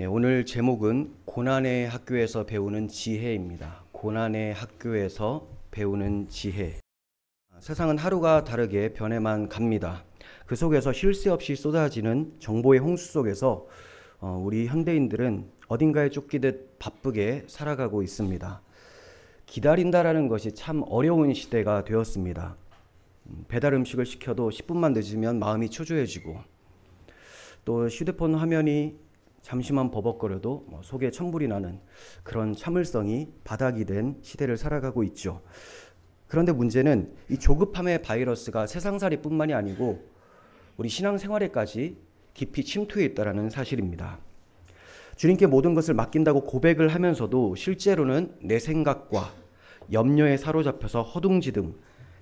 네, 오늘 제목은 고난의 학교에서 배우는 지혜입니다. 고난의 학교에서 배우는 지혜. 세상은 하루가 다르게 변해만 갑니다. 그 속에서 쉴 새 없이 쏟아지는 정보의 홍수 속에서 우리 현대인들은 어딘가에 쫓기듯 바쁘게 살아가고 있습니다. 기다린다라는 것이 참 어려운 시대가 되었습니다. 배달 음식을 시켜도 10분만 늦으면 마음이 초조해지고, 또 휴대폰 화면이 잠시만 버벅거려도 속에 천불이 나는 그런 참을성이 바닥이 된 시대를 살아가고 있죠. 그런데 문제는 이 조급함의 바이러스가 세상살이뿐만이 아니고 우리 신앙생활에까지 깊이 침투해 있다는 사실입니다. 주님께 모든 것을 맡긴다고 고백을 하면서도 실제로는 내 생각과 염려에 사로잡혀서 허둥지둥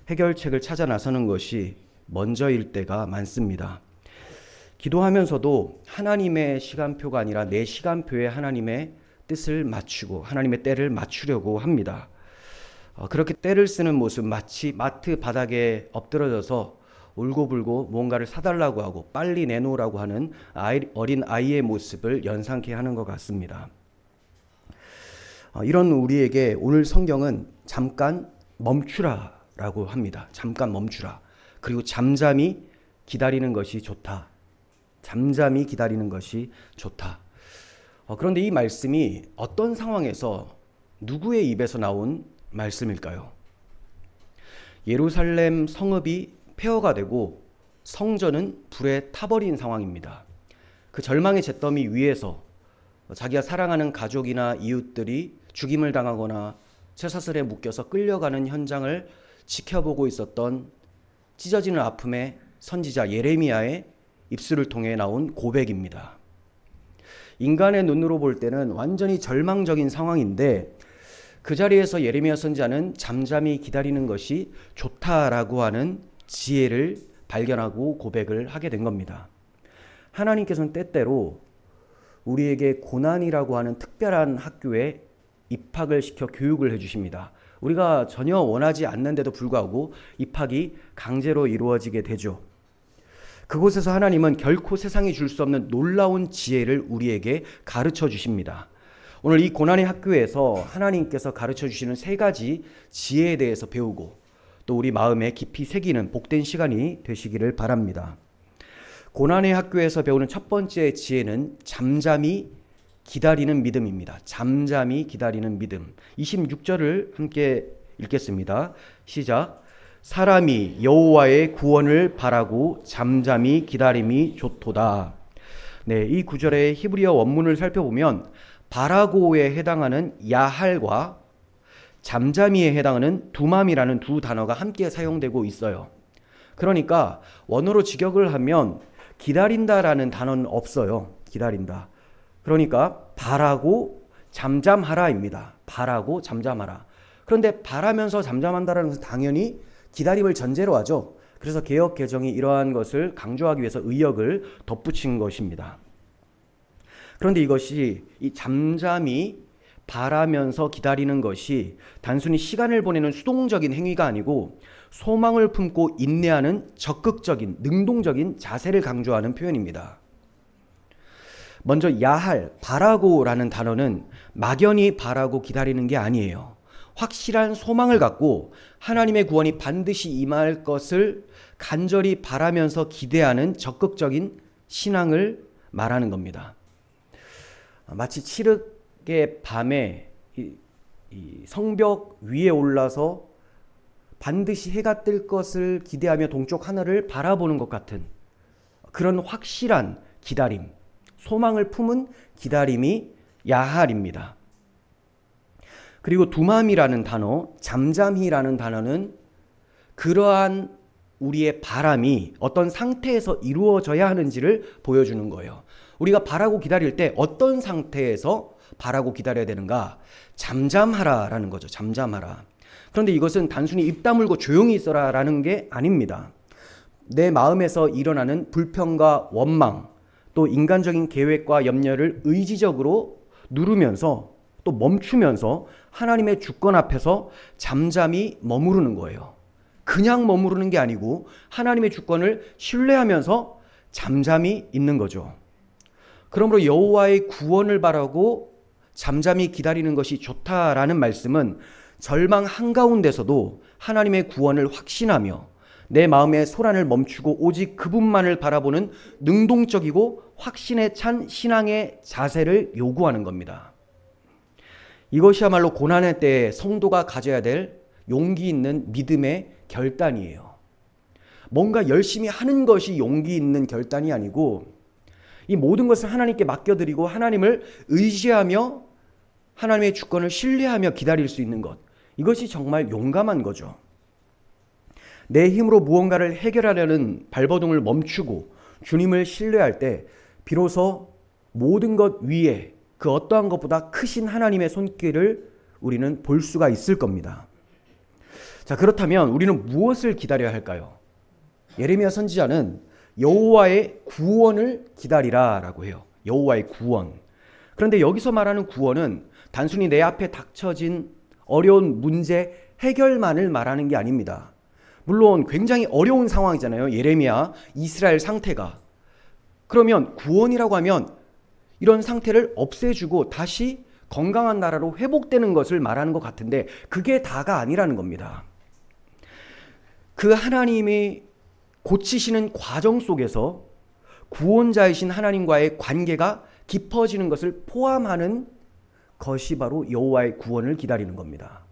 해결책을 찾아 나서는 것이 먼저일 때가 많습니다. 기도하면서도 하나님의 시간표가 아니라 내 시간표에 하나님의 뜻을 맞추고 하나님의 때를 맞추려고 합니다. 그렇게 때를 쓰는 모습, 마치 마트 바닥에 엎드러져서 울고불고 무언가를 사달라고 하고 빨리 내놓으라고 하는 어린 아이의 모습을 연상케 하는 것 같습니다. 이런 우리에게 오늘 성경은 잠깐 멈추라 라고 합니다. 잠깐 멈추라. 그리고 잠잠히 기다리는 것이 좋다. 잠잠히 기다리는 것이 좋다. 그런데 이 말씀이 어떤 상황에서 누구의 입에서 나온 말씀일까요? 예루살렘 성읍이 폐허가 되고 성전은 불에 타버린 상황입니다. 그 절망의 잿더미 위에서 자기가 사랑하는 가족이나 이웃들이 죽임을 당하거나 쇠사슬에 묶여서 끌려가는 현장을 지켜보고 있었던 찢어지는 아픔의 선지자 예레미야의 입술을 통해 나온 고백입니다. 인간의 눈으로 볼 때는 완전히 절망적인 상황인데 그 자리에서 예레미야 선지자는 잠잠히 기다리는 것이 좋다라고 하는 지혜를 발견하고 고백을 하게 된 겁니다. 하나님께서는 때때로 우리에게 고난이라고 하는 특별한 학교에 입학을 시켜 교육을 해주십니다. 우리가 전혀 원하지 않는데도 불구하고 입학이 강제로 이루어지게 되죠. 그곳에서 하나님은 결코 세상이 줄 수 없는 놀라운 지혜를 우리에게 가르쳐 주십니다. 오늘 이 고난의 학교에서 하나님께서 가르쳐 주시는 세 가지 지혜에 대해서 배우고 또 우리 마음에 깊이 새기는 복된 시간이 되시기를 바랍니다. 고난의 학교에서 배우는 첫 번째 지혜는 잠잠히 기다리는 믿음입니다. 잠잠히 기다리는 믿음. 26절을 함께 읽겠습니다. 시작. 사람이 여호와의 구원을 바라고 잠잠히 기다림이 좋도다. 네, 이 구절의 히브리어 원문을 살펴보면 바라고에 해당하는 야할과 잠잠히에 해당하는 두맘이라는 두 단어가 함께 사용되고 있어요. 그러니까 원어로 직역을 하면 기다린다라는 단어는 없어요. 기다린다. 그러니까 바라고 잠잠하라입니다. 바라고 잠잠하라. 그런데 바라면서 잠잠한다라는 것은 당연히 기다림을 전제로 하죠. 그래서 개역 개정이 이러한 것을 강조하기 위해서 의역을 덧붙인 것입니다. 그런데 이것이 이 잠잠히 바라면서 기다리는 것이 단순히 시간을 보내는 수동적인 행위가 아니고 소망을 품고 인내하는 적극적인 능동적인 자세를 강조하는 표현입니다. 먼저 야할, 바라고라는 단어는 막연히 바라고 기다리는 게 아니에요. 확실한 소망을 갖고 하나님의 구원이 반드시 임할 것을 간절히 바라면서 기대하는 적극적인 신앙을 말하는 겁니다. 마치 칠흑의 밤에 이 성벽 위에 올라서 반드시 해가 뜰 것을 기대하며 동쪽 하늘을 바라보는 것 같은 그런 확실한 기다림, 소망을 품은 기다림이 야할입니다. 그리고 두맘이라는 단어, 잠잠히라는 단어는 그러한 우리의 바람이 어떤 상태에서 이루어져야 하는지를 보여주는 거예요. 우리가 바라고 기다릴 때 어떤 상태에서 바라고 기다려야 되는가? 잠잠하라라는 거죠. 잠잠하라. 그런데 이것은 단순히 입 다물고 조용히 있어라라는 게 아닙니다. 내 마음에서 일어나는 불평과 원망, 또 인간적인 계획과 염려를 의지적으로 누르면서 또 멈추면서 하나님의 주권 앞에서 잠잠히 머무르는 거예요. 그냥 머무르는 게 아니고 하나님의 주권을 신뢰하면서 잠잠히 있는 거죠. 그러므로 여호와의 구원을 바라고 잠잠히 기다리는 것이 좋다라는 말씀은 절망 한가운데서도 하나님의 구원을 확신하며 내 마음의 소란을 멈추고 오직 그분만을 바라보는 능동적이고 확신에 찬 신앙의 자세를 요구하는 겁니다. 이것이야말로 고난의 때에 성도가 가져야 될 용기 있는 믿음의 결단이에요. 뭔가 열심히 하는 것이 용기 있는 결단이 아니고 이 모든 것을 하나님께 맡겨드리고 하나님을 의지하며 하나님의 주권을 신뢰하며 기다릴 수 있는 것. 이것이 정말 용감한 거죠. 내 힘으로 무언가를 해결하려는 발버둥을 멈추고 주님을 신뢰할 때 비로소 모든 것 위에 그 어떠한 것보다 크신 하나님의 손길을 우리는 볼 수가 있을 겁니다. 자, 그렇다면 우리는 무엇을 기다려야 할까요? 예레미야 선지자는 여호와의 구원을 기다리라 라고 해요. 여호와의 구원. 그런데 여기서 말하는 구원은 단순히 내 앞에 닥쳐진 어려운 문제 해결만을 말하는 게 아닙니다. 물론 굉장히 어려운 상황이잖아요. 예레미야 이스라엘 상태가. 그러면 구원이라고 하면 이런 상태를 없애주고 다시 건강한 나라로 회복되는 것을 말하는 것 같은데 그게 다가 아니라는 겁니다. 그 하나님이 고치시는 과정 속에서 구원자이신 하나님과의 관계가 깊어지는 것을 포함하는 것이 바로 여호와의 구원을 기다리는 겁니다.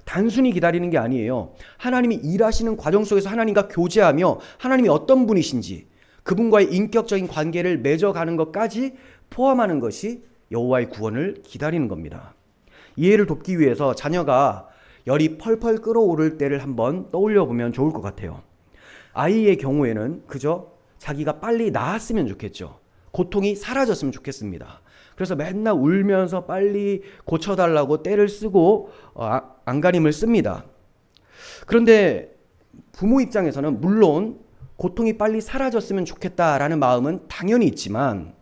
단순히 기다리는 게 아니에요. 하나님이 일하시는 과정 속에서 하나님과 교제하며 하나님이 어떤 분이신지 그분과의 인격적인 관계를 맺어가는 것까지 포함하는 것이 여호와의 구원을 기다리는 겁니다. 이해를 돕기 위해서 자녀가 열이 펄펄 끓어오를 때를 한번 떠올려 보면 좋을 것 같아요. 아이의 경우에는 그저 자기가 빨리 나았으면 좋겠죠. 고통이 사라졌으면 좋겠습니다. 그래서 맨날 울면서 빨리 고쳐달라고 떼를 쓰고 안간힘을 씁니다. 그런데 부모 입장에서는 물론 고통이 빨리 사라졌으면 좋겠다라는 마음은 당연히 있지만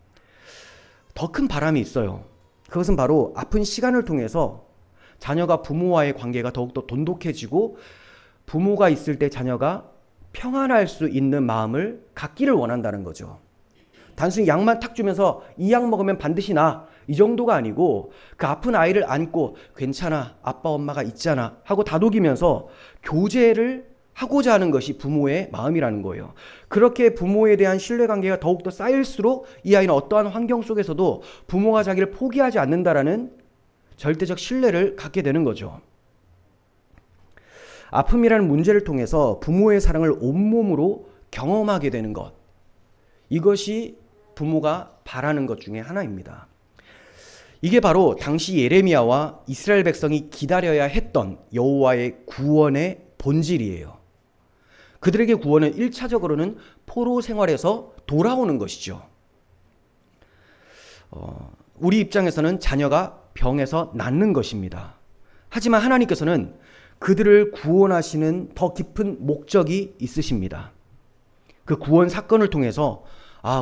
더 큰 바람이 있어요. 그것은 바로 아픈 시간을 통해서 자녀가 부모와의 관계가 더욱더 돈독해지고 부모가 있을 때 자녀가 평안할 수 있는 마음을 갖기를 원한다는 거죠. 단순히 약만 탁 주면서 이 약 먹으면 반드시 나, 이 정도가 아니고 그 아픈 아이를 안고 괜찮아, 아빠 엄마가 있잖아 하고 다독이면서 교제를 하고자 하는 것이 부모의 마음이라는 거예요. 그렇게 부모에 대한 신뢰관계가 더욱더 쌓일수록 이 아이는 어떠한 환경 속에서도 부모가 자기를 포기하지 않는다라는 절대적 신뢰를 갖게 되는 거죠. 아픔이라는 문제를 통해서 부모의 사랑을 온몸으로 경험하게 되는 것. 이것이 부모가 바라는 것 중에 하나입니다. 이게 바로 당시 예레미야와 이스라엘 백성이 기다려야 했던 여호와의 구원의 본질이에요. 그들에게 구원은 1차적으로는 포로 생활에서 돌아오는 것이죠. 우리 입장에서는 자녀가 병에서 낫는 것입니다. 하지만 하나님께서는 그들을 구원하시는 더 깊은 목적이 있으십니다. 그 구원 사건을 통해서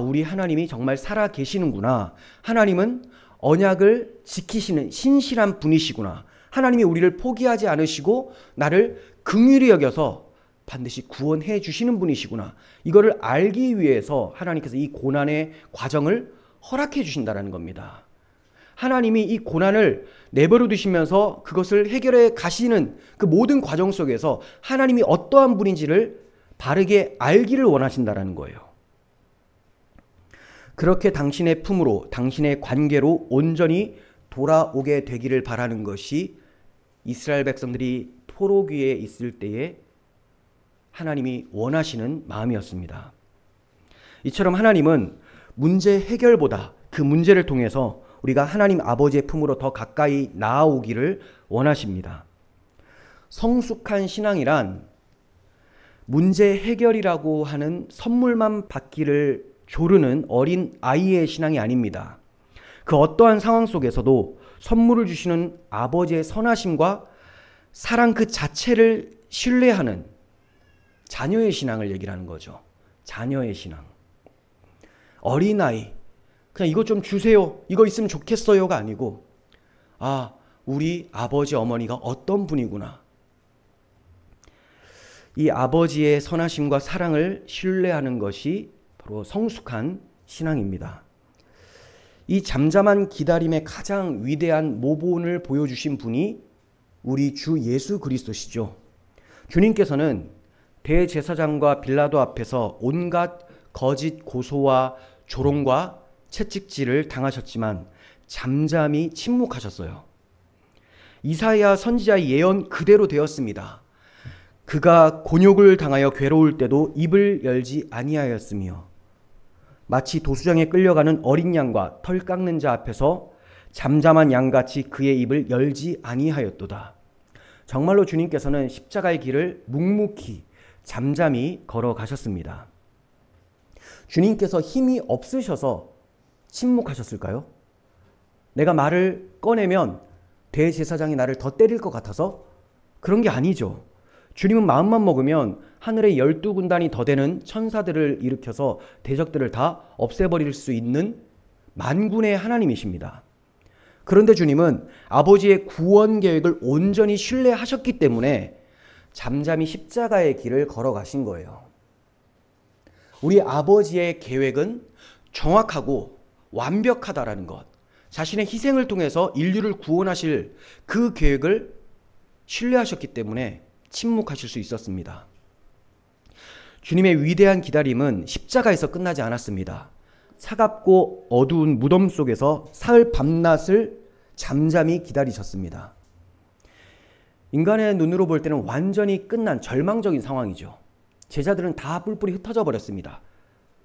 우리 하나님이 정말 살아 계시는구나. 하나님은 언약을 지키시는 신실한 분이시구나. 하나님이 우리를 포기하지 않으시고 나를 긍휼히 여겨서 반드시 구원해 주시는 분이시구나. 이거를 알기 위해서 하나님께서 이 고난의 과정을 허락해 주신다는 겁니다. 하나님이 이 고난을 내버려 두시면서 그것을 해결해 가시는 그 모든 과정 속에서 하나님이 어떠한 분인지를 바르게 알기를 원하신다는 거예요. 그렇게 당신의 품으로, 당신의 관계로 온전히 돌아오게 되기를 바라는 것이 이스라엘 백성들이 포로기에 있을 때에 하나님이 원하시는 마음이었습니다. 이처럼 하나님은 문제 해결보다 그 문제를 통해서 우리가 하나님 아버지의 품으로 더 가까이 나아오기를 원하십니다. 성숙한 신앙이란 문제 해결이라고 하는 선물만 받기를 조르는 어린 아이의 신앙이 아닙니다. 그 어떠한 상황 속에서도 선물을 주시는 아버지의 선하심과 사랑 그 자체를 신뢰하는 자녀의 신앙을 얘기를 하는 거죠. 자녀의 신앙. 어린아이. 그냥 이거 좀 주세요. 이거 있으면 좋겠어요가 아니고 우리 아버지 어머니가 어떤 분이구나. 이 아버지의 선하심과 사랑을 신뢰하는 것이 바로 성숙한 신앙입니다. 이 잠잠한 기다림의 가장 위대한 모본을 보여주신 분이 우리 주 예수 그리스도시죠. 주님께서는 대제사장과 빌라도 앞에서 온갖 거짓 고소와 조롱과 채찍질을 당하셨지만 잠잠히 침묵하셨어요. 이사야 선지자의 예언 그대로 되었습니다. 그가 곤욕을 당하여 괴로울 때도 입을 열지 아니하였으며 마치 도수장에 끌려가는 어린 양과 털 깎는 자 앞에서 잠잠한 양같이 그의 입을 열지 아니하였도다. 정말로 주님께서는 십자가의 길을 묵묵히 잠잠히 걸어가셨습니다. 주님께서 힘이 없으셔서 침묵하셨을까요? 내가 말을 꺼내면 대제사장이 나를 더 때릴 것 같아서? 그런 게 아니죠. 주님은 마음만 먹으면 하늘의 12군단이 더 되는 천사들을 일으켜서 대적들을 다 없애버릴 수 있는 만군의 하나님이십니다. 그런데 주님은 아버지의 구원 계획을 온전히 신뢰하셨기 때문에 잠잠히 십자가의 길을 걸어가신 거예요. 우리 아버지의 계획은 정확하고 완벽하다라는 것, 자신의 희생을 통해서 인류를 구원하실 그 계획을 신뢰하셨기 때문에 침묵하실 수 있었습니다. 주님의 위대한 기다림은 십자가에서 끝나지 않았습니다. 차갑고 어두운 무덤 속에서 사흘 밤낮을 잠잠히 기다리셨습니다. 인간의 눈으로 볼 때는 완전히 끝난 절망적인 상황이죠. 제자들은 다 뿔뿔이 흩어져 버렸습니다.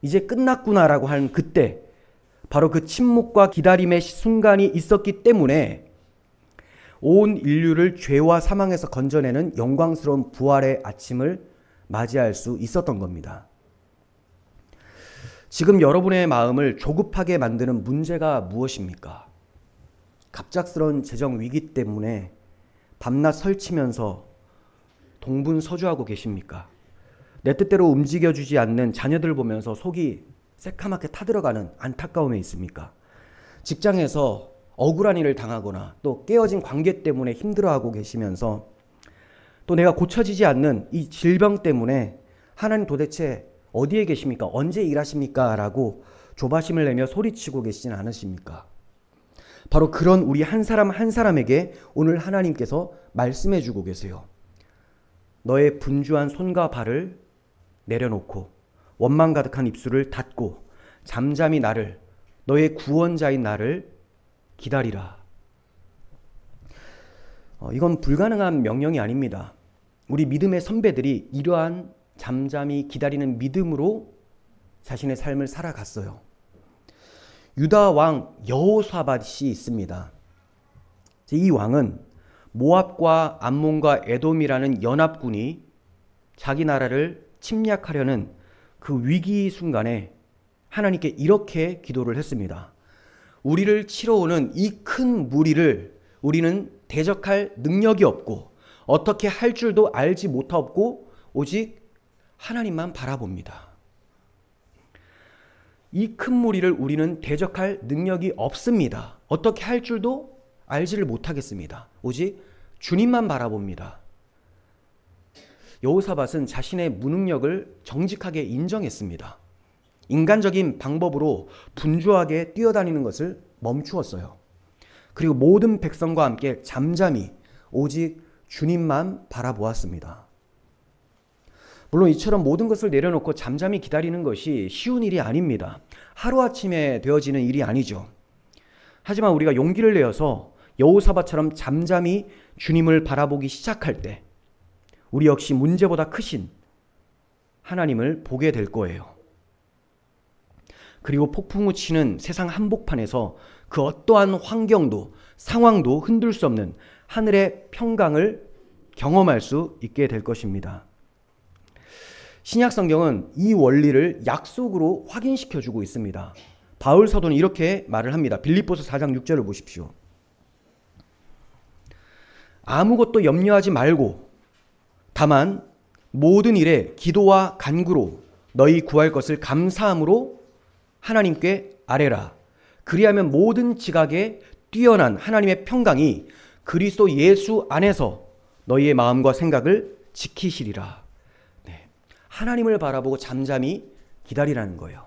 이제 끝났구나라고 한 그때 바로 그 침묵과 기다림의 순간이 있었기 때문에 온 인류를 죄와 사망에서 건져내는 영광스러운 부활의 아침을 맞이할 수 있었던 겁니다. 지금 여러분의 마음을 조급하게 만드는 문제가 무엇입니까? 갑작스러운 재정 위기 때문에 밤낮 설치면서 동분서주하고 계십니까? 내 뜻대로 움직여주지 않는 자녀들 보면서 속이 새카맣게 타들어가는 안타까움에 있습니까? 직장에서 억울한 일을 당하거나 또 깨어진 관계 때문에 힘들어하고 계시면서 또 내가 고쳐지지 않는 이 질병 때문에 하나님 도대체 어디에 계십니까? 언제 일하십니까? 라고 조바심을 내며 소리치고 계시진 않으십니까? 바로 그런 우리 한 사람 한 사람에게 오늘 하나님께서 말씀해 주고 계세요. 너의 분주한 손과 발을 내려놓고 원망 가득한 입술을 닫고 잠잠히 나를, 너의 구원자인 나를 기다리라. 이건 불가능한 명령이 아닙니다. 우리 믿음의 선배들이 이러한 잠잠히 기다리는 믿음으로 자신의 삶을 살아갔어요. 유다 왕 여호사밧이 있습니다. 이 왕은 모압과 암몬과 에돔이라는 연합군이 자기 나라를 침략하려는 그 위기 순간에 하나님께 이렇게 기도를 했습니다. 우리를 치러 오는 이 큰 무리를 우리는 대적할 능력이 없고 어떻게 할 줄도 알지 못하고 오직 하나님만 바라봅니다. 이 큰 무리를 우리는 대적할 능력이 없습니다. 어떻게 할 줄도 알지를 못하겠습니다. 오직 주님만 바라봅니다. 여호사밧은 자신의 무능력을 정직하게 인정했습니다. 인간적인 방법으로 분주하게 뛰어다니는 것을 멈추었어요. 그리고 모든 백성과 함께 잠잠히 오직 주님만 바라보았습니다. 물론 이처럼 모든 것을 내려놓고 잠잠히 기다리는 것이 쉬운 일이 아닙니다. 하루아침에 되어지는 일이 아니죠. 하지만 우리가 용기를 내어서 여호사밧처럼 잠잠히 주님을 바라보기 시작할 때 우리 역시 문제보다 크신 하나님을 보게 될 거예요. 그리고 폭풍우 치는 세상 한복판에서 그 어떠한 환경도 상황도 흔들 수 없는 하늘의 평강을 경험할 수 있게 될 것입니다. 신약 성경은 이 원리를 약속으로 확인시켜주고 있습니다. 바울 사도는 이렇게 말을 합니다. 빌립보서 4장 6절을 보십시오. 아무것도 염려하지 말고 다만 모든 일에 기도와 간구로 너희 구할 것을 감사함으로 하나님께 아뢰라. 그리하면 모든 지각에 뛰어난 하나님의 평강이 그리스도 예수 안에서 너희의 마음과 생각을 지키시리라. 네. 하나님을 바라보고 잠잠히 기다리라는 거예요.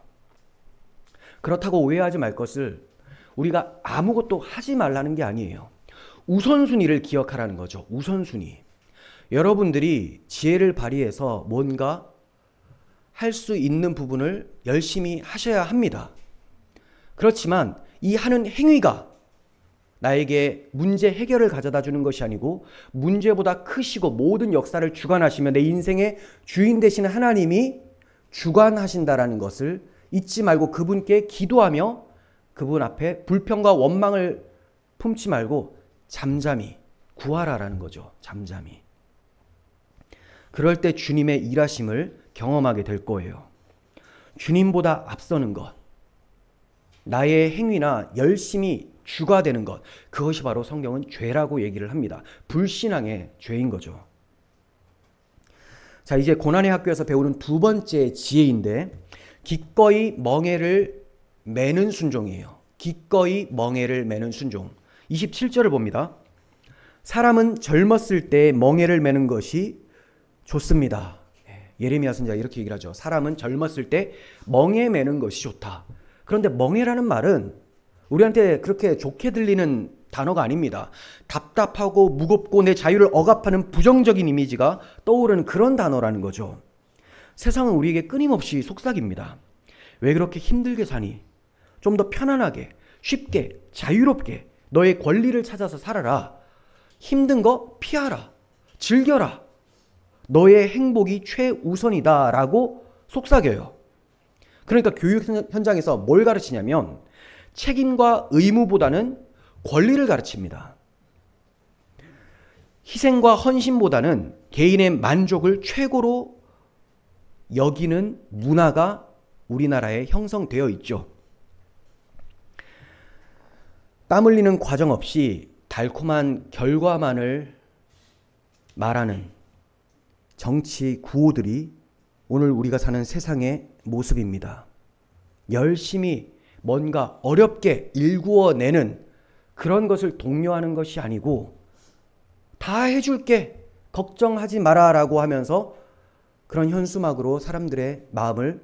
그렇다고 오해하지 말 것을 우리가 아무것도 하지 말라는 게 아니에요. 우선순위를 기억하라는 거죠. 우선순위. 여러분들이 지혜를 발휘해서 뭔가 할 수 있는 부분을 열심히 하셔야 합니다. 그렇지만 이 하는 행위가 나에게 문제 해결을 가져다 주는 것이 아니고 문제보다 크시고 모든 역사를 주관하시며 내 인생의 주인 되시는 하나님이 주관하신다라는 것을 잊지 말고 그분께 기도하며 그분 앞에 불평과 원망을 품지 말고 잠잠히 구하라라는 거죠. 잠잠히. 그럴 때 주님의 일하심을 경험하게 될 거예요. 주님보다 앞서는 것, 나의 행위나 열심히 주가 되는 것, 그것이 바로 성경은 죄라고 얘기를 합니다. 불신앙의 죄인 거죠. 자, 이제 고난의 학교에서 배우는 두 번째 지혜인데 기꺼이 멍에를 매는 순종이에요. 기꺼이 멍에를 매는 순종. 27절을 봅니다. 사람은 젊었을 때 멍에를 매는 것이 좋습니다. 예레미야 선지자가 이렇게 얘기를 하죠. 사람은 젊었을 때 멍에 매는 것이 좋다. 그런데 멍에라는 말은 우리한테 그렇게 좋게 들리는 단어가 아닙니다. 답답하고 무겁고 내 자유를 억압하는 부정적인 이미지가 떠오르는 그런 단어라는 거죠. 세상은 우리에게 끊임없이 속삭입니다. 왜 그렇게 힘들게 사니? 좀 더 편안하게, 쉽게, 자유롭게 너의 권리를 찾아서 살아라. 힘든 거 피하라. 즐겨라. 너의 행복이 최우선이다 라고 속삭여요. 그러니까 교육 현장에서 뭘 가르치냐면 책임과 의무보다는 권리를 가르칩니다. 희생과 헌신보다는 개인의 만족을 최고로 여기는 문화가 우리나라에 형성되어 있죠. 땀 흘리는 과정 없이 달콤한 결과만을 말하는 정치 구호들이 오늘 우리가 사는 세상의 모습입니다. 열심히 뭔가 어렵게 일구어내는 그런 것을 독려하는 것이 아니고 다 해줄게 걱정하지 마라 라고 하면서 그런 현수막으로 사람들의 마음을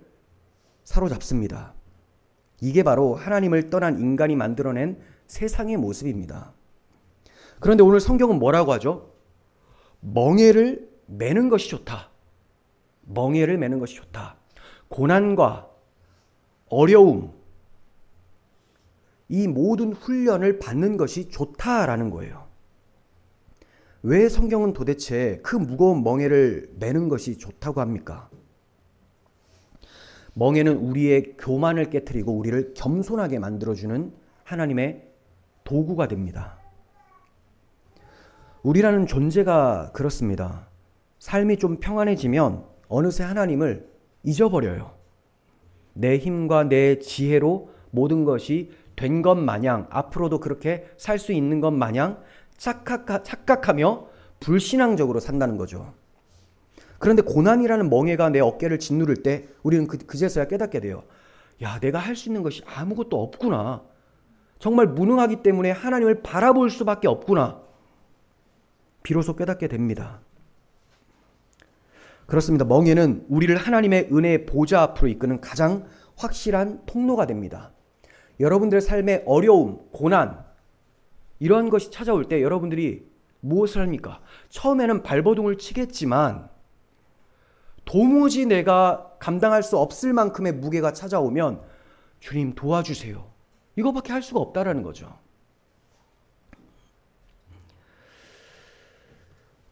사로잡습니다. 이게 바로 하나님을 떠난 인간이 만들어낸 세상의 모습입니다. 그런데 오늘 성경은 뭐라고 하죠? 멍에를 매는 것이 좋다. 멍에를 매는 것이 좋다. 고난과 어려움, 이 모든 훈련을 받는 것이 좋다라는 거예요. 왜 성경은 도대체 그 무거운 멍에를 매는 것이 좋다고 합니까? 멍에는 우리의 교만을 깨트리고 우리를 겸손하게 만들어주는 하나님의 도구가 됩니다. 우리라는 존재가 그렇습니다. 삶이 좀 평안해지면 어느새 하나님을 잊어버려요. 내 힘과 내 지혜로 모든 것이 된 것 마냥 앞으로도 그렇게 살 수 있는 것 마냥 착각하며 불신앙적으로 산다는 거죠. 그런데 고난이라는 멍에가 내 어깨를 짓누를 때 우리는 그제서야 깨닫게 돼요. 야, 내가 할 수 있는 것이 아무것도 없구나. 정말 무능하기 때문에 하나님을 바라볼 수밖에 없구나. 비로소 깨닫게 됩니다. 그렇습니다. 멍에는 우리를 하나님의 은혜의 보좌 앞으로 이끄는 가장 확실한 통로가 됩니다. 여러분들의 삶의 어려움, 고난 이런 것이 찾아올 때 여러분들이 무엇을 합니까? 처음에는 발버둥을 치겠지만 도무지 내가 감당할 수 없을 만큼의 무게가 찾아오면 주님 도와주세요. 이거밖에 할 수가 없다라는 거죠.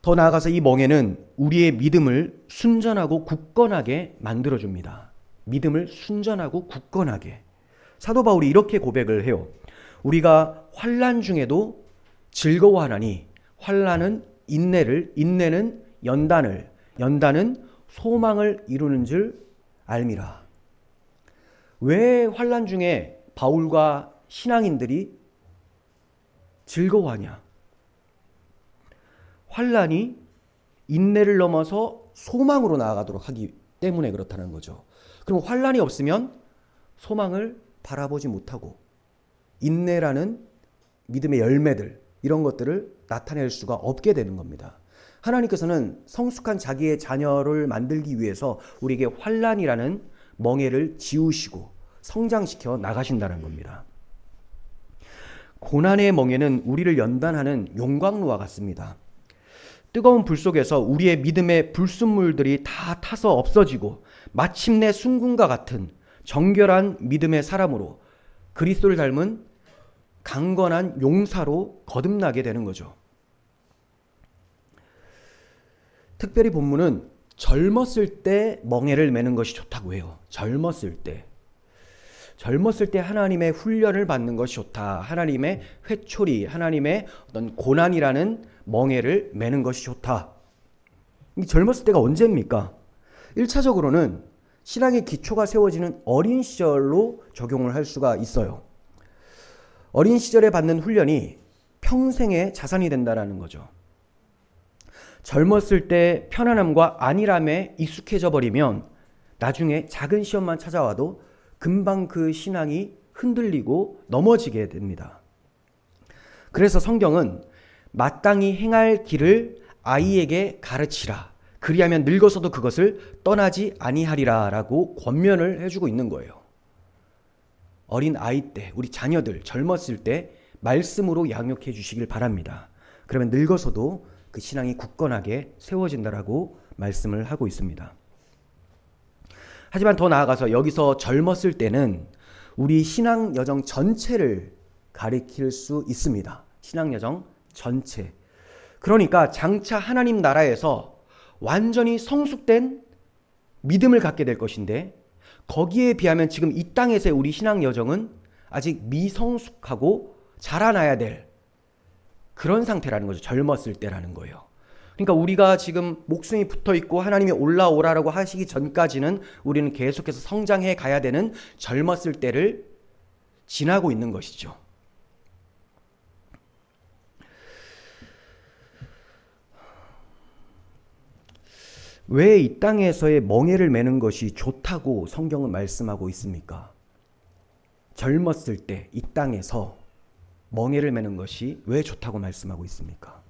더 나아가서 이 멍에는 우리의 믿음을 순전하고 굳건하게 만들어줍니다. 믿음을 순전하고 굳건하게. 사도 바울이 이렇게 고백을 해요. 우리가 환난 중에도 즐거워하나니 환난은 인내를, 인내는 연단을, 연단은 소망을 이루는 줄 알미라. 왜 환난 중에 바울과 신앙인들이 즐거워하냐? 환난이 인내를 넘어서 소망으로 나아가도록 하기 때문에 그렇다는 거죠. 그럼 환난이 없으면 소망을 바라보지 못하고 인내라는 믿음의 열매들 이런 것들을 나타낼 수가 없게 되는 겁니다. 하나님께서는 성숙한 자기의 자녀를 만들기 위해서 우리에게 환난이라는 멍에를 지우시고 성장시켜 나가신다는 겁니다. 고난의 멍에는 우리를 연단하는 용광로와 같습니다. 뜨거운 불 속에서 우리의 믿음의 불순물들이 다 타서 없어지고 마침내 순금과 같은 정결한 믿음의 사람으로 그리스도를 닮은 강건한 용사로 거듭나게 되는 거죠. 특별히 본문은 젊었을 때 멍에를 매는 것이 좋다고 해요. 젊었을 때 하나님의 훈련을 받는 것이 좋다. 하나님의 회초리, 하나님의 어떤 고난이라는 멍에를 매는 것이 좋다. 이 젊었을 때가 언제입니까? 1차적으로는 신앙의 기초가 세워지는 어린 시절로 적용을 할 수가 있어요. 어린 시절에 받는 훈련이 평생의 자산이 된다는 거죠. 젊었을 때 편안함과 안일함에 익숙해져 버리면 나중에 작은 시험만 찾아와도 금방 그 신앙이 흔들리고 넘어지게 됩니다. 그래서 성경은 마땅히 행할 길을 아이에게 가르치라. 그리하면 늙어서도 그것을 떠나지 아니하리라 라고 권면을 해주고 있는 거예요. 어린 아이 때, 우리 자녀들 젊었을 때 말씀으로 양육해 주시길 바랍니다. 그러면 늙어서도 그 신앙이 굳건하게 세워진다라고 말씀을 하고 있습니다. 하지만 더 나아가서 여기서 젊었을 때는 우리 신앙 여정 전체를 가리킬 수 있습니다. 신앙 여정 전체. 그러니까 장차 하나님 나라에서 완전히 성숙된 믿음을 갖게 될 것인데 거기에 비하면 지금 이 땅에서의 우리 신앙 여정은 아직 미성숙하고 자라나야 될 그런 상태라는 거죠. 젊었을 때라는 거예요. 그러니까 우리가 지금 목숨이 붙어 있고 하나님이 올라오라라고 하시기 전까지는 우리는 계속해서 성장해 가야 되는 젊었을 때를 지나고 있는 것이죠. 왜 이 땅에서의 멍에를 매는 것이 좋다고 성경은 말씀하고 있습니까? 젊었을 때 이 땅에서 멍에를 매는 것이 왜 좋다고 말씀하고 있습니까?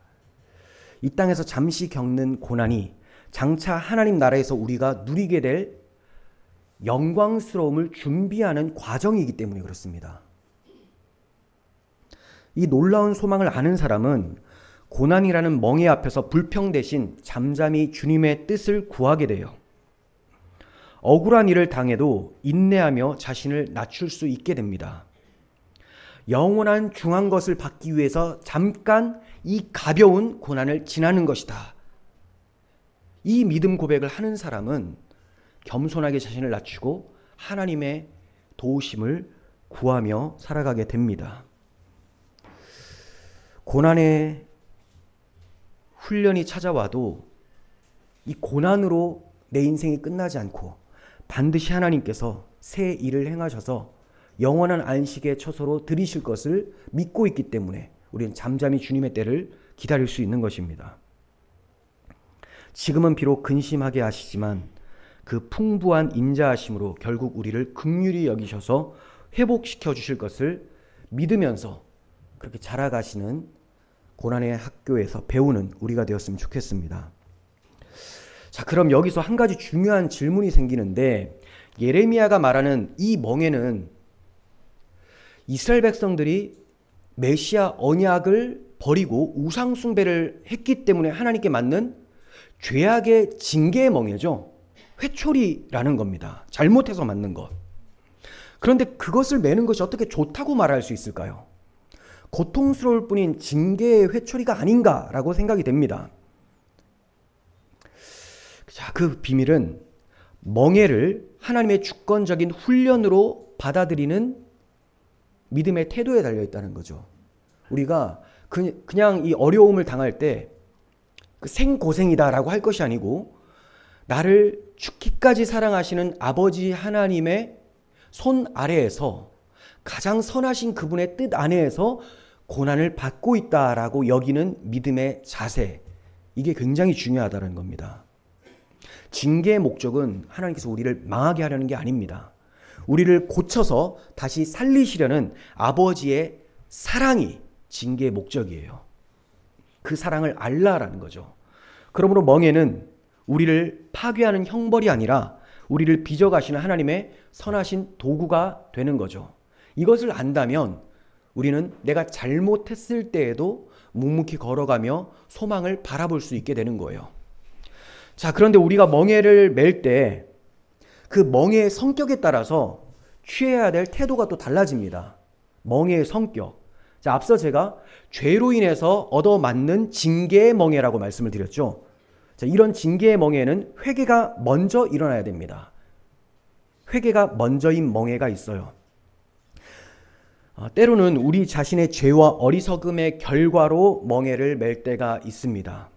이 땅에서 잠시 겪는 고난이 장차 하나님 나라에서 우리가 누리게 될 영광스러움을 준비하는 과정이기 때문에 그렇습니다. 이 놀라운 소망을 아는 사람은 고난이라는 멍에 앞에서 불평 대신 잠잠히 주님의 뜻을 구하게 돼요. 억울한 일을 당해도 인내하며 자신을 낮출 수 있게 됩니다. 영원한 중한 것을 받기 위해서 잠깐 이 가벼운 고난을 지나는 것이다. 이 믿음 고백을 하는 사람은 겸손하게 자신을 낮추고 하나님의 도우심을 구하며 살아가게 됩니다. 고난의 훈련이 찾아와도 이 고난으로 내 인생이 끝나지 않고 반드시 하나님께서 새 일을 행하셔서 영원한 안식의 처소로 들이실 것을 믿고 있기 때문에 우리는 잠잠히 주님의 때를 기다릴 수 있는 것입니다. 지금은 비록 근심하게 하시지만 그 풍부한 인자하심으로 결국 우리를 긍휼히 여기셔서 회복시켜 주실 것을 믿으면서 그렇게 자라가시는 고난의 학교에서 배우는 우리가 되었으면 좋겠습니다. 자, 그럼 여기서 한 가지 중요한 질문이 생기는데 예레미야가 말하는 이 멍에는 이스라엘 백성들이 메시아 언약을 버리고 우상 숭배를 했기 때문에 하나님께 맞는 죄악의 징계의 멍에죠. 회초리라는 겁니다. 잘못해서 맞는 것. 그런데 그것을 매는 것이 어떻게 좋다고 말할 수 있을까요? 고통스러울 뿐인 징계의 회초리가 아닌가라고 생각이 됩니다. 자, 그 비밀은 멍에를 하나님의 주권적인 훈련으로 받아들이는 믿음의 태도에 달려있다는 거죠. 우리가 그냥 이 어려움을 당할 때 그 생고생이다라고 할 것이 아니고 나를 죽기까지 사랑하시는 아버지 하나님의 손 아래에서 가장 선하신 그분의 뜻 안에서 고난을 받고 있다라고 여기는 믿음의 자세, 이게 굉장히 중요하다는 겁니다. 징계의 목적은 하나님께서 우리를 망하게 하려는 게 아닙니다. 우리를 고쳐서 다시 살리시려는 아버지의 사랑이 징계의 목적이에요. 그 사랑을 알라라는 거죠. 그러므로 멍에는 우리를 파괴하는 형벌이 아니라 우리를 빚어가시는 하나님의 선하신 도구가 되는 거죠. 이것을 안다면 우리는 내가 잘못했을 때에도 묵묵히 걸어가며 소망을 바라볼 수 있게 되는 거예요. 자, 그런데 우리가 멍에를 맬 때 그 멍에의 성격에 따라서 취해야 될 태도가 또 달라집니다. 멍에의 성격. 자, 앞서 제가 죄로 인해서 얻어맞는 징계의 멍에라고 말씀을 드렸죠. 자, 이런 징계의 멍에는 회개가 먼저 일어나야 됩니다. 회개가 먼저인 멍에가 있어요. 때로는 우리 자신의 죄와 어리석음의 결과로 멍에를 맬 때가 있습니다.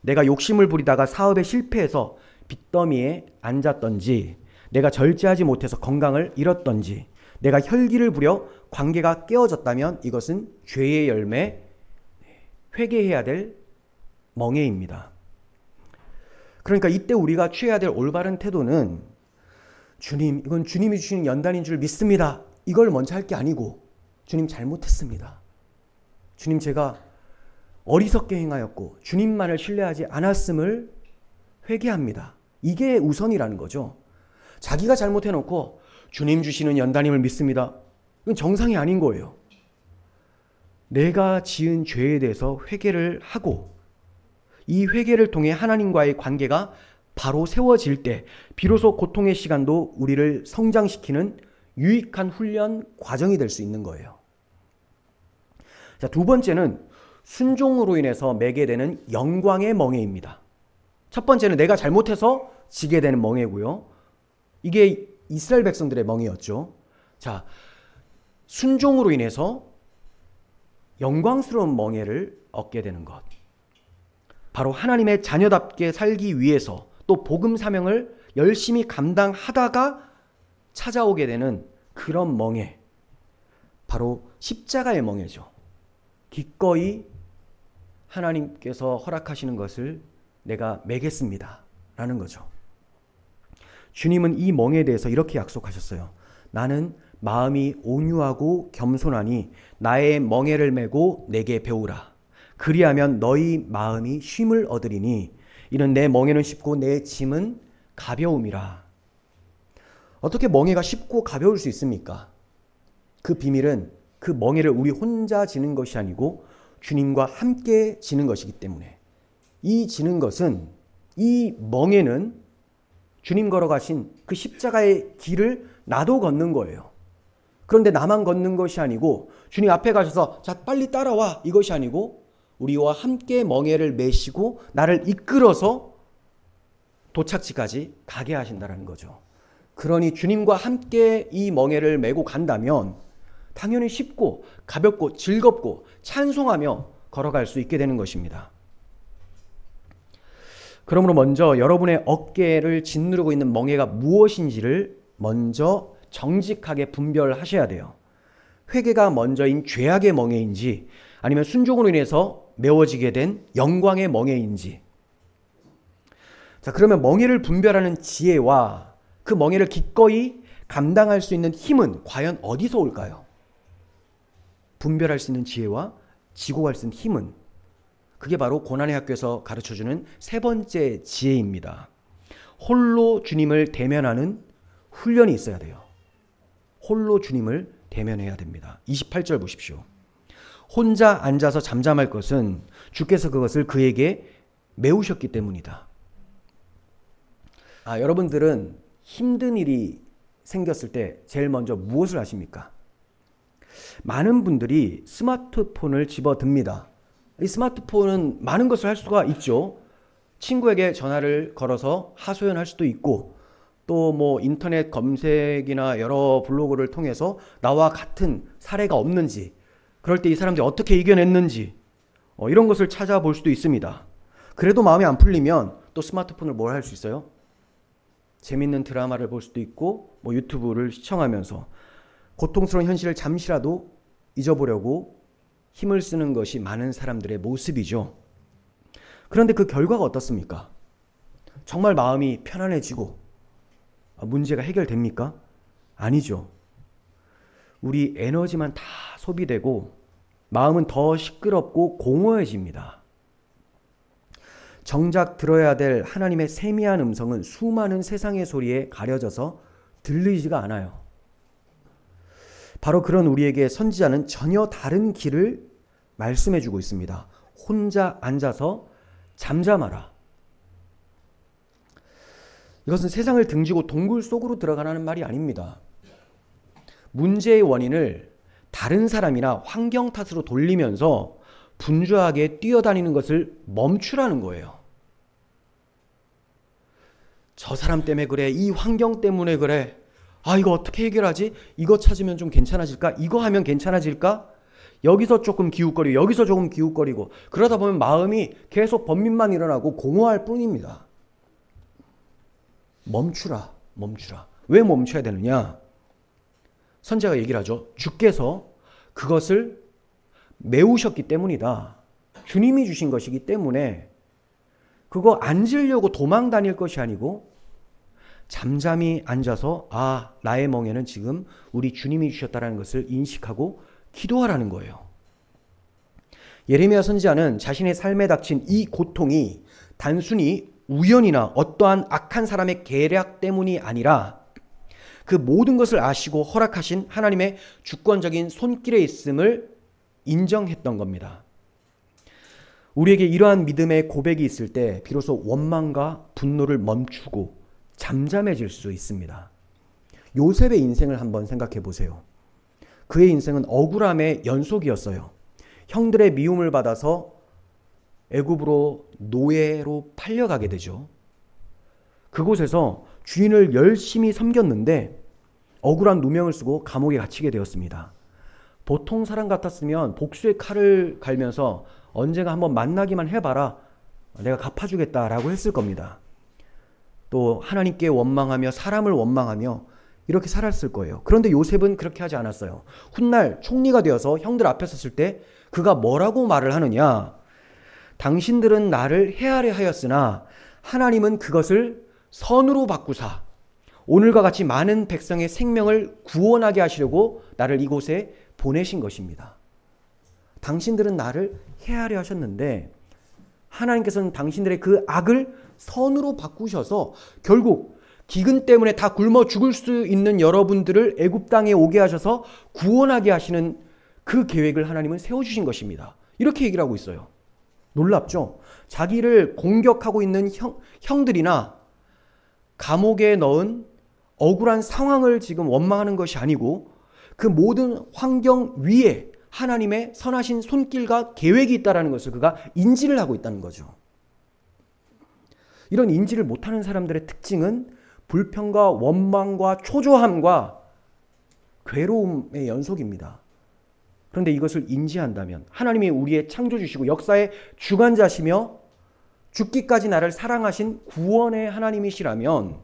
내가 욕심을 부리다가 사업에 실패해서 빚더미에 앉았던지, 내가 절제하지 못해서 건강을 잃었던지, 내가 혈기를 부려 관계가 깨어졌다면 이것은 죄의 열매, 회개해야 될 멍에입니다. 그러니까 이때 우리가 취해야 될 올바른 태도는 주님, 이건 주님이 주시는 연단인 줄 믿습니다. 이걸 먼저 할 게 아니고, 주님 잘못했습니다. 주님 제가 어리석게 행하였고 주님만을 신뢰하지 않았음을 회개합니다. 이게 우선이라는 거죠. 자기가 잘못해놓고 주님 주시는 연단임을 믿습니다. 이건 정상이 아닌 거예요. 내가 지은 죄에 대해서 회개를 하고 이 회개를 통해 하나님과의 관계가 바로 세워질 때 비로소 고통의 시간도 우리를 성장시키는 유익한 훈련 과정이 될 수 있는 거예요. 자, 두 번째는 순종으로 인해서 매게 되는 영광의 멍에입니다. 첫 번째는 내가 잘못해서 지게 되는 멍에고요. 이게 이스라엘 백성들의 멍에였죠. 자, 순종으로 인해서 영광스러운 멍에를 얻게 되는 것. 바로 하나님의 자녀답게 살기 위해서 또 복음 사명을 열심히 감당하다가 찾아오게 되는 그런 멍에. 바로 십자가의 멍에죠. 기꺼이 하나님께서 허락하시는 것을 내가 매겠습니다 라는 거죠. 주님은 이 멍에 대해서 이렇게 약속하셨어요. 나는 마음이 온유하고 겸손하니 나의 멍에를 메고 내게 배우라. 그리하면 너희 마음이 쉼을 얻으리니 이는 내 멍에는 쉽고 내 짐은 가벼움이라. 어떻게 멍에가 쉽고 가벼울 수 있습니까? 그 비밀은 그 멍에를 우리 혼자 지는 것이 아니고 주님과 함께 지는 것이기 때문에, 이 지는 것은, 이 멍에는 주님 걸어가신 그 십자가의 길을 나도 걷는 거예요. 그런데 나만 걷는 것이 아니고 주님 앞에 가셔서 자 빨리 따라와 이것이 아니고 우리와 함께 멍에를 메시고 나를 이끌어서 도착지까지 가게 하신다는 거죠. 그러니 주님과 함께 이 멍에를 메고 간다면 당연히 쉽고 가볍고 즐겁고 찬송하며 걸어갈 수 있게 되는 것입니다. 그러므로 먼저 여러분의 어깨를 짓누르고 있는 멍에가 무엇인지를 먼저 정직하게 분별하셔야 돼요. 회개가 먼저인 죄악의 멍에인지 아니면 순종으로 인해서 메워지게 된 영광의 멍에인지. 자, 그러면 멍에를 분별하는 지혜와 그 멍에를 기꺼이 감당할 수 있는 힘은 과연 어디서 올까요? 분별할 수 있는 지혜와 지고 갈 수 있는 힘은, 그게 바로 고난의 학교에서 가르쳐주는 세 번째 지혜입니다. 홀로 주님을 대면하는 훈련이 있어야 돼요. 홀로 주님을 대면해야 됩니다. 28절 보십시오. 혼자 앉아서 잠잠할 것은 주께서 그것을 그에게 메우셨기 때문이다. 여러분들은 힘든 일이 생겼을 때 제일 먼저 무엇을 하십니까? 많은 분들이 스마트폰을 집어듭니다. 이 스마트폰은 많은 것을 할 수가 있죠. 친구에게 전화를 걸어서 하소연할 수도 있고, 또 뭐 인터넷 검색이나 여러 블로그를 통해서 나와 같은 사례가 없는지, 그럴 때 이 사람들이 어떻게 이겨냈는지 이런 것을 찾아볼 수도 있습니다. 그래도 마음이 안 풀리면 또 스마트폰을 뭘 할 수 있어요? 재밌는 드라마를 볼 수도 있고 뭐 유튜브를 시청하면서 고통스러운 현실을 잠시라도 잊어보려고 힘을 쓰는 것이 많은 사람들의 모습이죠. 그런데 그 결과가 어떻습니까? 정말 마음이 편안해지고 문제가 해결됩니까? 아니죠. 우리 에너지만 다 소비되고 마음은 더 시끄럽고 공허해집니다. 정작 들어야 될 하나님의 세미한 음성은 수많은 세상의 소리에 가려져서 들리지가 않아요. 바로 그런 우리에게 선지자는 전혀 다른 길을 말씀해 주고 있습니다. 혼자 앉아서 잠잠하라. 이것은 세상을 등지고 동굴 속으로 들어가라는 말이 아닙니다. 문제의 원인을 다른 사람이나 환경 탓으로 돌리면서 분주하게 뛰어다니는 것을 멈추라는 거예요. 저 사람 때문에 그래. 이 환경 때문에 그래. 아, 이거 어떻게 해결하지? 이거 찾으면 좀 괜찮아질까? 이거 하면 괜찮아질까? 여기서 조금 기웃거리고 여기서 조금 기웃거리고 그러다 보면 마음이 계속 번민만 일어나고 공허할 뿐입니다. 멈추라. 멈추라. 왜 멈춰야 되느냐? 선지자가 얘기를 하죠. 주께서 그것을 메우셨기 때문이다. 주님이 주신 것이기 때문에 그거 앉으려고 도망 다닐 것이 아니고 잠잠히 앉아서 아, 나의 멍에는 지금 우리 주님이 주셨다는 것을 인식하고 기도하라는 거예요. 예레미야 선지자는 자신의 삶에 닥친 이 고통이 단순히 우연이나 어떠한 악한 사람의 계략 때문이 아니라 그 모든 것을 아시고 허락하신 하나님의 주권적인 손길에 있음을 인정했던 겁니다. 우리에게 이러한 믿음의 고백이 있을 때 비로소 원망과 분노를 멈추고 잠잠해질 수 있습니다. 요셉의 인생을 한번 생각해 보세요. 그의 인생은 억울함의 연속이었어요. 형들의 미움을 받아서 애굽으로 노예로 팔려가게 되죠. 그곳에서 주인을 열심히 섬겼는데 억울한 누명을 쓰고 감옥에 갇히게 되었습니다. 보통 사람 같았으면 복수의 칼을 갈면서 언젠가 한번 만나기만 해봐라. 내가 갚아주겠다라고 했을 겁니다. 또 하나님께 원망하며 사람을 원망하며 이렇게 살았을 거예요. 그런데 요셉은 그렇게 하지 않았어요. 훗날 총리가 되어서 형들 앞에 섰을 때 그가 뭐라고 말을 하느냐? 당신들은 나를 해하려 하였으나 하나님은 그것을 선으로 바꾸사 오늘과 같이 많은 백성의 생명을 구원하게 하시려고 나를 이곳에 보내신 것입니다. 당신들은 나를 해하려 하셨는데 하나님께서는 당신들의 그 악을 선으로 바꾸셔서 결국 기근 때문에 다 굶어 죽을 수 있는 여러분들을 애굽 땅에 오게 하셔서 구원하게 하시는 그 계획을 하나님은 세워주신 것입니다. 이렇게 얘기를 하고 있어요. 놀랍죠? 자기를 공격하고 있는 형들이나 감옥에 넣은 억울한 상황을 지금 원망하는 것이 아니고 그 모든 환경 위에 하나님의 선하신 손길과 계획이 있다는 것을 그가 인지를 하고 있다는 거죠. 이런 인지를 못하는 사람들의 특징은 불평과 원망과 초조함과 괴로움의 연속입니다. 그런데 이것을 인지한다면 하나님이 우리의 창조주시고 역사의 주관자시며 죽기까지 나를 사랑하신 구원의 하나님이시라면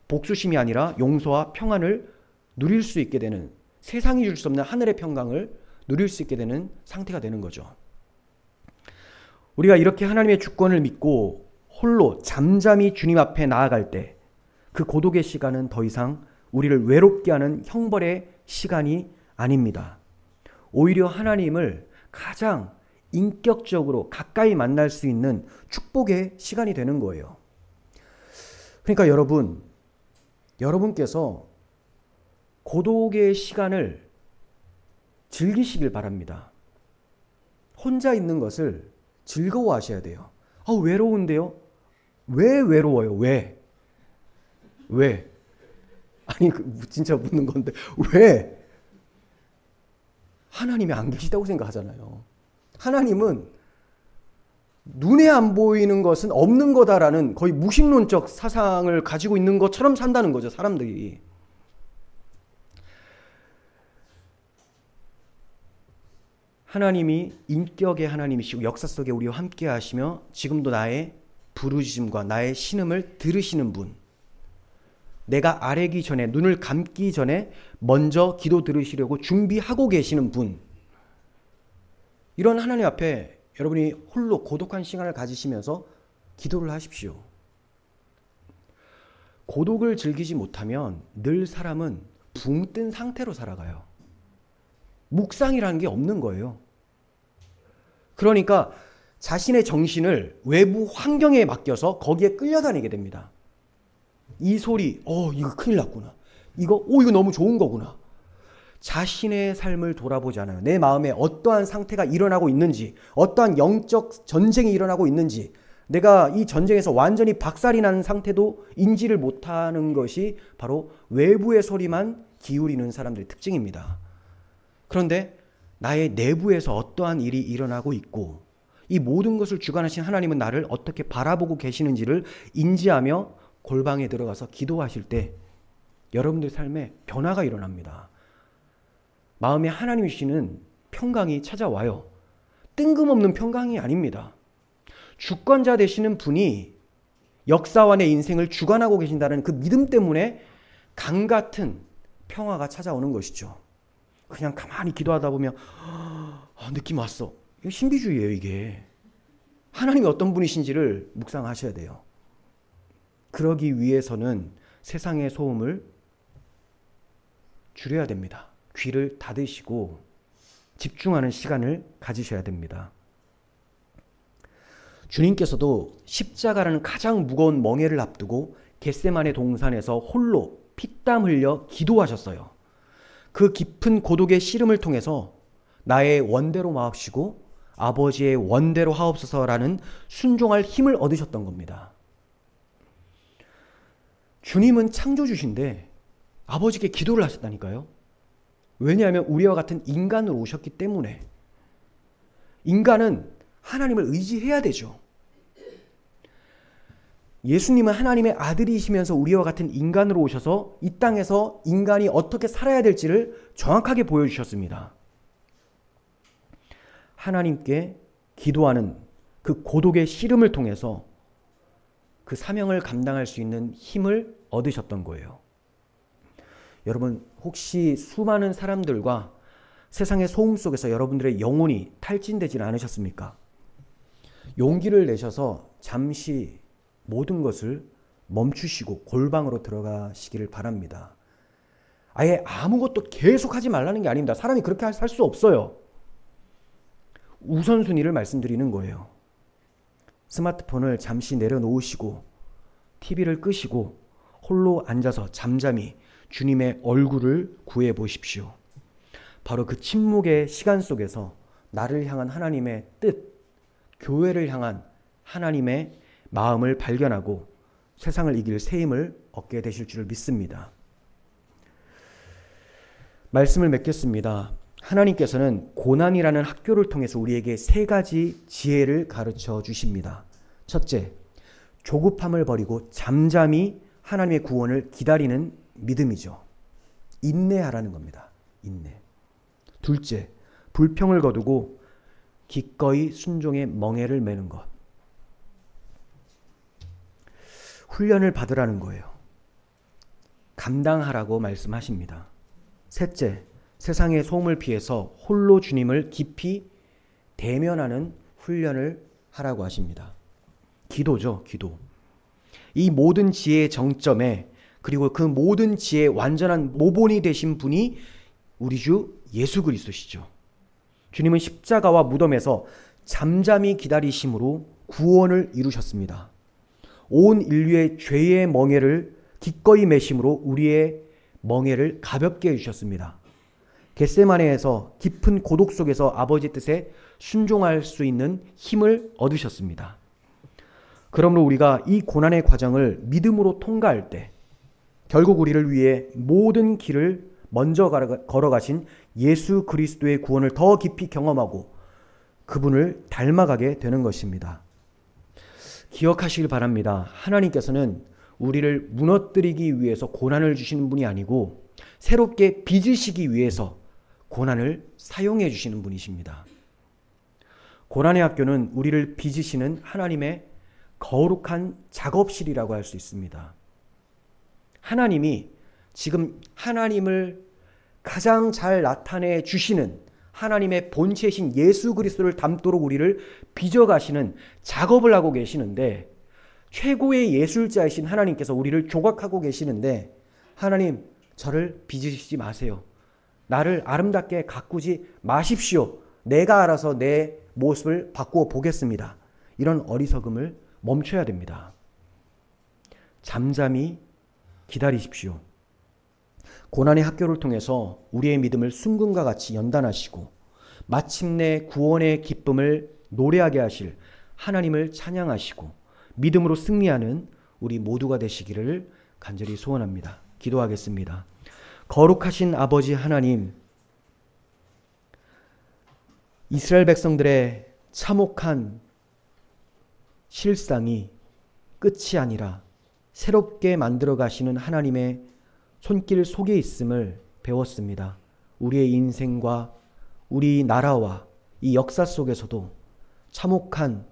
복수심이 아니라 용서와 평안을 누릴 수 있게 되는, 세상이 줄 수 없는 하늘의 평강을 누릴 수 있게 되는 상태가 되는 거죠. 우리가 이렇게 하나님의 주권을 믿고 홀로 잠잠히 주님 앞에 나아갈 때 그 고독의 시간은 더 이상 우리를 외롭게 하는 형벌의 시간이 아닙니다. 오히려 하나님을 가장 인격적으로 가까이 만날 수 있는 축복의 시간이 되는 거예요. 그러니까 여러분께서 고독의 시간을 즐기시길 바랍니다. 혼자 있는 것을 즐거워하셔야 돼요. 외로운데요? 왜 외로워요? 왜? 아니 진짜 묻는 건데 왜? 하나님이 안 계시다고 생각하잖아요. 하나님은 눈에 안 보이는 것은 없는 거다라는 거의 무신론적 사상을 가지고 있는 것처럼 산다는 거죠, 사람들이. 하나님이 인격의 하나님이시고 역사 속에 우리와 함께 하시며 지금도 나의 부르짖음과 나의 신음을 들으시는 분, 내가 아뢰기 전에, 눈을 감기 전에 먼저 기도 들으시려고 준비하고 계시는 분, 이런 하나님 앞에 여러분이 홀로 고독한 시간을 가지시면서 기도를 하십시오. 고독을 즐기지 못하면 늘 사람은 붕 뜬 상태로 살아가요. 묵상이라는 게 없는 거예요. 그러니까 자신의 정신을 외부 환경에 맡겨서 거기에 끌려다니게 됩니다. 이 소리, 이거 큰일 났구나. 이거 너무 좋은 거구나. 자신의 삶을 돌아보지 않아요. 내 마음에 어떠한 상태가 일어나고 있는지, 어떠한 영적 전쟁이 일어나고 있는지, 내가 이 전쟁에서 완전히 박살이 난 상태도 인지를 못하는 것이 바로 외부의 소리만 기울이는 사람들의 특징입니다. 그런데 나의 내부에서 어떠한 일이 일어나고 있고 이 모든 것을 주관하신 하나님은 나를 어떻게 바라보고 계시는지를 인지하며 골방에 들어가서 기도하실 때 여러분들 삶에 변화가 일어납니다. 마음에 하나님이 주시는 평강이 찾아와요. 뜬금없는 평강이 아닙니다. 주권자 되시는 분이 역사와 내 인생을 주관하고 계신다는 그 믿음 때문에 강 같은 평화가 찾아오는 것이죠. 그냥 가만히 기도하다 보면 느낌 왔어. 이거 신비주의예요, 이게. 하나님이 어떤 분이신지를 묵상하셔야 돼요. 그러기 위해서는 세상의 소음을 줄여야 됩니다. 귀를 닫으시고 집중하는 시간을 가지셔야 됩니다. 주님께서도 십자가라는 가장 무거운 멍에를 앞두고 겟세마네 동산에서 홀로 피땀 흘려 기도하셨어요. 그 깊은 고독의 씨름을 통해서 나의 원대로 마옵시고 아버지의 원대로 하옵소서라는 순종할 힘을 얻으셨던 겁니다. 주님은 창조주신데 아버지께 기도를 하셨다니까요. 왜냐하면 우리와 같은 인간으로 오셨기 때문에. 인간은 하나님을 의지해야 되죠. 예수님은 하나님의 아들이시면서 우리와 같은 인간으로 오셔서 이 땅에서 인간이 어떻게 살아야 될지를 정확하게 보여주셨습니다. 하나님께 기도하는 그 고독의 씨름을 통해서 그 사명을 감당할 수 있는 힘을 얻으셨던 거예요. 여러분, 혹시 수많은 사람들과 세상의 소음 속에서 여러분들의 영혼이 탈진되지는 않으셨습니까? 용기를 내셔서 잠시 모든 것을 멈추시고 골방으로 들어가시기를 바랍니다. 아예 아무것도 계속 하지 말라는 게 아닙니다. 사람이 그렇게 살 수 없어요. 우선순위를 말씀드리는 거예요. 스마트폰을 잠시 내려놓으시고 TV를 끄시고 홀로 앉아서 잠잠히 주님의 얼굴을 구해 보십시오. 바로 그 침묵의 시간 속에서 나를 향한 하나님의 뜻, 교회를 향한 하나님의 마음을 발견하고 세상을 이길 새 힘을 얻게 되실 줄 믿습니다. 말씀을 맺겠습니다. 하나님께서는 고난이라는 학교를 통해서 우리에게 세 가지 지혜를 가르쳐 주십니다. 첫째, 조급함을 버리고 잠잠히 하나님의 구원을 기다리는 믿음이죠. 인내하라는 겁니다. 인내. 둘째, 불평을 거두고 기꺼이 순종의 멍에를 매는 것. 훈련을 받으라는 거예요. 감당하라고 말씀하십니다. 셋째, 세상의 소음을 피해서 홀로 주님을 깊이 대면하는 훈련을 하라고 하십니다. 기도죠, 기도. 이 모든 지혜의 정점에 그리고 그 모든 지혜의 완전한 모본이 되신 분이 우리 주 예수 그리스도시죠. 주님은 십자가와 무덤에서 잠잠히 기다리심으로 구원을 이루셨습니다. 온 인류의 죄의 멍에를 기꺼이 매심으로 우리의 멍에를 가볍게 해주셨습니다. 겟세마네에서 깊은 고독 속에서 아버지 뜻에 순종할 수 있는 힘을 얻으셨습니다. 그러므로 우리가 이 고난의 과정을 믿음으로 통과할 때 결국 우리를 위해 모든 길을 먼저 걸어가신 예수 그리스도의 구원을 더 깊이 경험하고 그분을 닮아가게 되는 것입니다. 기억하시길 바랍니다. 하나님께서는 우리를 무너뜨리기 위해서 고난을 주시는 분이 아니고 새롭게 빚으시기 위해서 고난을 사용해 주시는 분이십니다. 고난의 학교는 우리를 빚으시는 하나님의 거룩한 작업실이라고 할 수 있습니다. 하나님이 지금 하나님을 가장 잘 나타내 주시는 하나님의 본체이신 예수 그리스도를 닮도록 우리를 빚어가시는 작업을 하고 계시는데 최고의 예술자이신 하나님께서 우리를 조각하고 계시는데 하나님 저를 빚으시지 마세요. 나를 아름답게 가꾸지 마십시오. 내가 알아서 내 모습을 바꾸어 보겠습니다. 이런 어리석음을 멈춰야 됩니다. 잠잠히 기다리십시오. 고난의 학교를 통해서 우리의 믿음을 순금과 같이 연단하시고 마침내 구원의 기쁨을 노래하게 하실 하나님을 찬양하시고 믿음으로 승리하는 우리 모두가 되시기를 간절히 소원합니다. 기도하겠습니다. 거룩하신 아버지 하나님, 이스라엘 백성들의 참혹한 실상이 끝이 아니라 새롭게 만들어 가시는 하나님의 손길 속에 있음을 배웠습니다. 우리의 인생과 우리 나라와 이 역사 속에서도 참혹한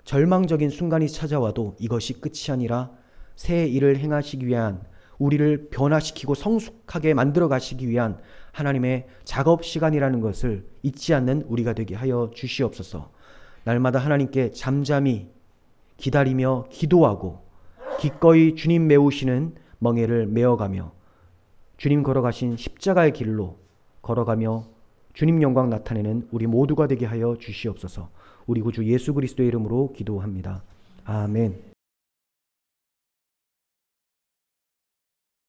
절망적인 순간이 찾아와도 이것이 끝이 아니라 새 일을 행하시기 위한, 우리를 변화시키고 성숙하게 만들어 가시기 위한 하나님의 작업 시간이라는 것을 잊지 않는 우리가 되게 하여 주시옵소서. 날마다 하나님께 잠잠히 기다리며 기도하고 기꺼이 주님 메우시는 멍에를 메어가며 주님 걸어가신 십자가의 길로 걸어가며 주님 영광 나타내는 우리 모두가 되게 하여 주시옵소서. 우리 구주 예수 그리스도의 이름으로 기도합니다. 아멘.